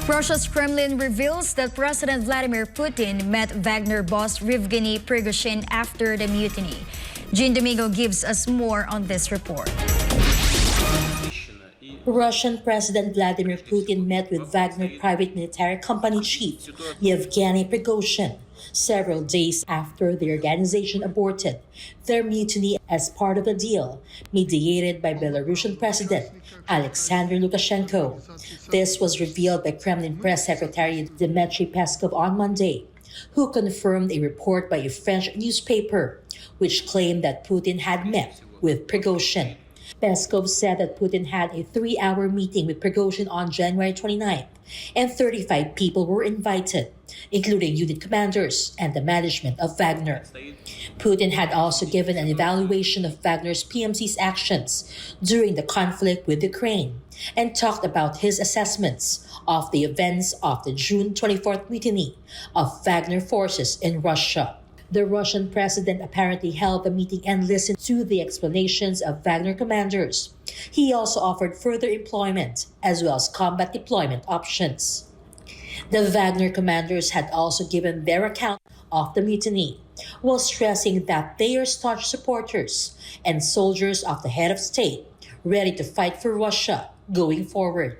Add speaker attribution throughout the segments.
Speaker 1: Russia's Kremlin reveals that President Vladimir Putin met Wagner boss Yevgeny Prigozhin after the mutiny. Jean Domingo gives us more on this report.
Speaker 2: Russian President Vladimir Putin met with Wagner private military company chief Yevgeny Prigozhin several days after the organization aborted their mutiny as part of a deal mediated by Belarusian President Alexander Lukashenko. This was revealed by Kremlin Press Secretary Dmitry Peskov on Monday, who confirmed a report by a French newspaper which claimed that Putin had met with Prigozhin. Peskov said that Putin had a 3-hour meeting with Prigozhin on January 29th, and 35 people were invited, including unit commanders and the management of Wagner. Putin had also given an evaluation of Wagner's PMC's actions during the conflict with Ukraine and talked about his assessments of the events of the June 24th mutiny of Wagner forces in Russia. The Russian president apparently held the meeting and listened to the explanations of Wagner commanders. He also offered further employment as well as combat deployment options. The Wagner commanders had also given their account of the mutiny, while stressing that they are staunch supporters and soldiers of the head of state, ready to fight for Russia going forward.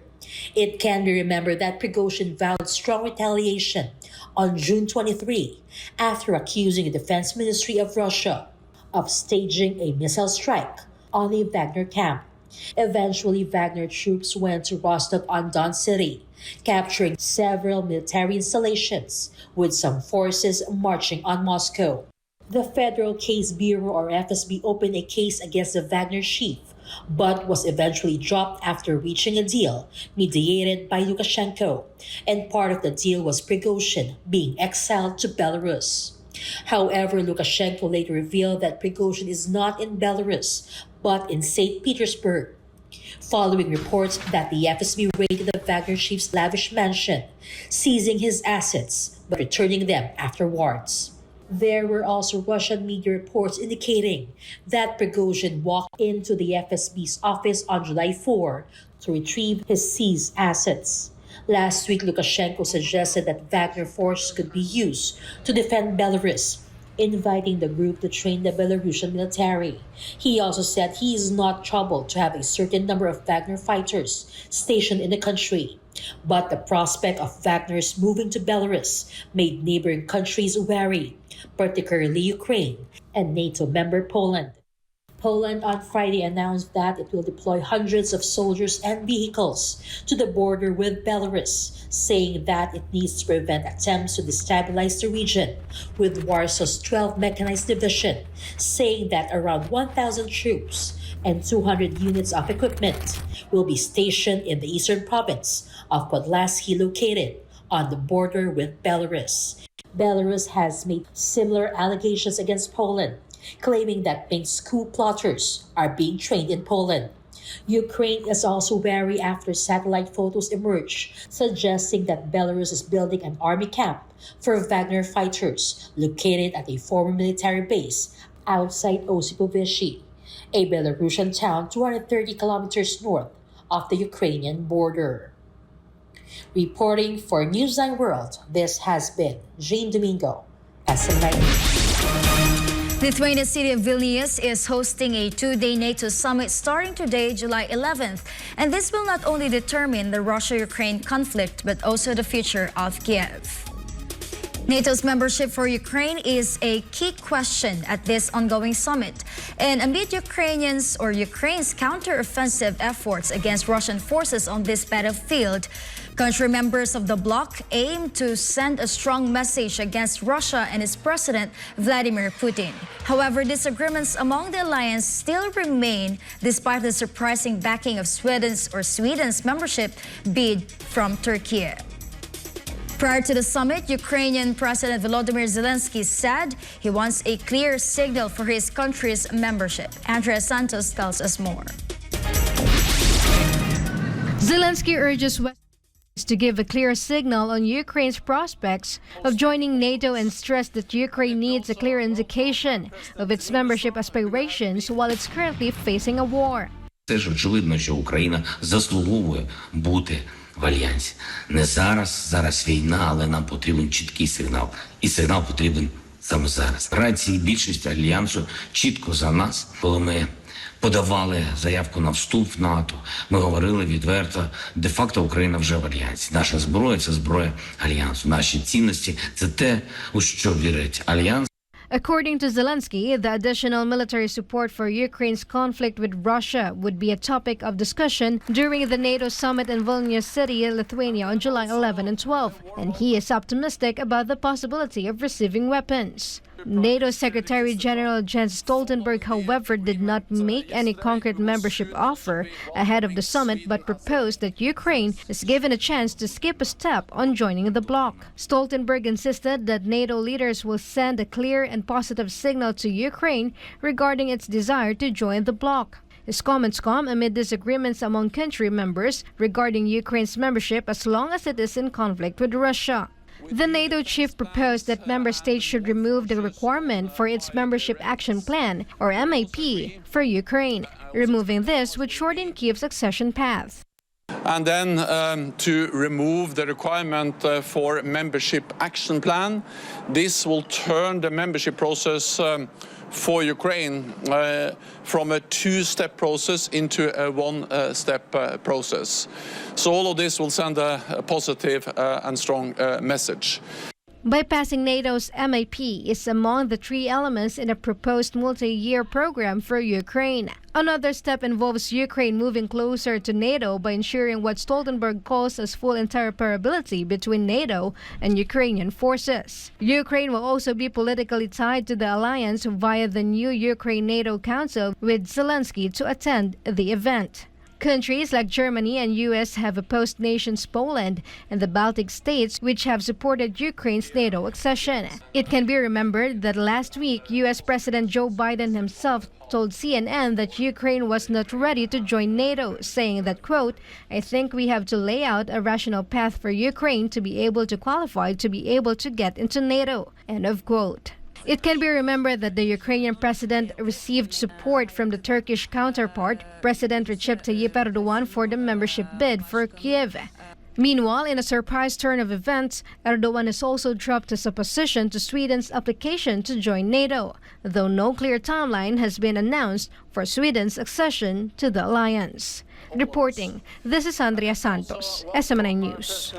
Speaker 2: It can be remembered that Prigozhin vowed strong retaliation on June 23 after accusing the Defense Ministry of Russia of staging a missile strike on the Wagner camp. Eventually, Wagner troops went to Rostov-on-Don city, capturing several military installations, with some forces marching on Moscow. The Federal Case Bureau, or FSB, opened a case against the Wagner chief, but was eventually dropped after reaching a deal mediated by Lukashenko, and part of the deal was Prigozhin being exiled to Belarus. However, Lukashenko later revealed that Prigozhin is not in Belarus, but in St. Petersburg, following reports that the FSB raided the Wagner chief's lavish mansion, seizing his assets but returning them afterwards. There were also Russian media reports indicating that Prigozhin walked into the FSB's office on July 4 to retrieve his seized assets. Last week, Lukashenko suggested that Wagner forces could be used to defend Belarus, inviting the group to train the Belarusian military. He also said he is not troubled to have a certain number of Wagner fighters stationed in the country. But the prospect of Wagner's moving to Belarus made neighboring countries wary, particularly Ukraine and NATO member Poland. Poland on Friday announced that it will deploy hundreds of soldiers and vehicles to the border with Belarus, saying that it needs to prevent attempts to destabilize the region, with Warsaw's 12th Mechanized Division saying that around 1,000 troops and 200 units of equipment will be stationed in the eastern province of Podlasky, located on the border with Belarus. Belarus has made similar allegations against Poland, claiming that Minsk coup plotters are being trained in Poland. Ukraine is also wary after satellite photos emerge, suggesting that Belarus is building an army camp for Wagner fighters located at a former military base outside Osipovichi, a Belarusian town 230 kilometers north of the Ukrainian border. Reporting for Newsline World, this has been Jean Domingo, SM9.
Speaker 1: Lithuania's city of Vilnius is hosting a 2-day NATO summit starting today, July 11th. And this will not only determine the Russia-Ukraine conflict, but also the future of Kiev. NATO's membership for Ukraine is a key question at this ongoing summit. And amid Ukraine's counter-offensive efforts against Russian forces on this battlefield, country members of the bloc aim to send a strong message against Russia and its President Vladimir Putin. However, disagreements among the alliance still remain despite the surprising backing of Sweden's membership bid from Turkey. Prior to the summit, Ukrainian President Volodymyr Zelensky said he wants a clear signal for his country's membership. Andrea Santos tells us more.
Speaker 3: Zelensky urges West to give a clear signal on Ukraine's prospects of joining NATO and stressed that Ukraine needs a clear indication of its membership aspirations while it's currently facing a war.
Speaker 4: Це ж очевидно, що Україна заслуговує бути в альянсі. Не зараз війна, але нам потрібен чіткий сигнал. І сигнал потрібен саме зараз. Грації більшість альянсу чітко за нас, коли ми подавали заявку на вступ в НАТО, ми говорили відверто, де-факто Україна вже в альянсі. Наша зброя – це зброя альянсу. Наші цінності – це те, у що вірить альянс.
Speaker 3: According to Zelensky, the additional military support for Ukraine's conflict with Russia would be a topic of discussion during the NATO summit in Vilnius City, Lithuania on July 11 and 12, and he is optimistic about the possibility of receiving weapons. NATO Secretary General Jens Stoltenberg, however, did not make any concrete membership offer ahead of the summit but proposed that Ukraine is given a chance to skip a step on joining the bloc. Stoltenberg insisted that NATO leaders will send a clear and positive signal to Ukraine regarding its desire to join the bloc. His comments come amid disagreements among country members regarding Ukraine's membership as long as it is in conflict with Russia. The NATO chief proposed that member states should remove the requirement for its Membership Action Plan, or MAP, for Ukraine. Removing this would shorten Kyiv's accession path.
Speaker 5: And then to remove the requirement for Membership Action Plan. This will turn the membership process for Ukraine from a two-step process into a one-step process. So all of this will send a positive and strong message.
Speaker 3: Bypassing NATO's MAP is among the three elements in a proposed multi-year program for Ukraine. Another step involves Ukraine moving closer to NATO by ensuring what Stoltenberg calls as full interoperability between NATO and Ukrainian forces. Ukraine will also be politically tied to the alliance via the new Ukraine-NATO Council, with Zelensky to attend the event. Countries like Germany and US have opposed nations Poland and the Baltic states, which have supported Ukraine's NATO accession. It can be remembered that last week, US President Joe Biden himself told CNN that Ukraine was not ready to join NATO, saying that, quote, "I think we have to lay out a rational path for Ukraine to be able to qualify to be able to get into NATO," end of quote. It can be remembered that the Ukrainian president received support from the Turkish counterpart, President Recep Tayyip Erdogan, for the membership bid for Kyiv. Meanwhile, in a surprise turn of events, Erdogan has also dropped his opposition to Sweden's application to join NATO, though no clear timeline has been announced for Sweden's accession to the alliance. Reporting, this is Andrea Santos, SMNI News.